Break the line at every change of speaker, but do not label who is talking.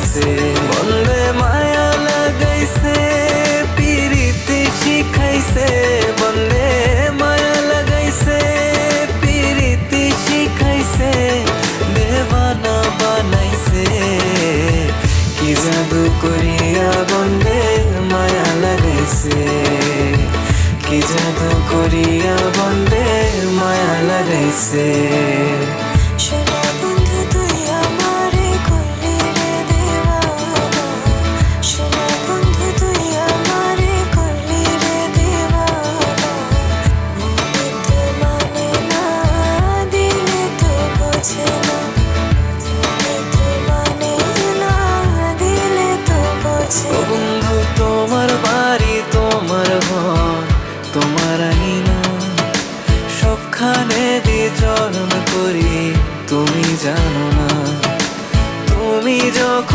লাগাইছে, বন্ধে মায়া লাগাইছে, পিরিতি শিখাইছে, বন্ধে মায়া লাগাইছে, পিরিতি শিখাইছে, দেওয়ানা বানাইছে, কি জাদু করিয়া বন্ধে মায়া লাগাইছে, কি জাদু করিয়া বন্ধে মায়া লাগাইছে।
সোনা বন্ধু তুই আমারে করলি রে দেওয়ানা, সোনা বন্ধু তুই আমারে করলি রে দেওয়ানা, মনে তো মানে না, দিলে তো বোঝে না, মনে তো মানে না, দিলে তো বোঝে
ও
না।
বন্ধু তোমার বাড়ি, তোমার ঘর, তোমার আঙিনা, সবখানে বিচরণ করি, তুমি জানো না, তুমি যখন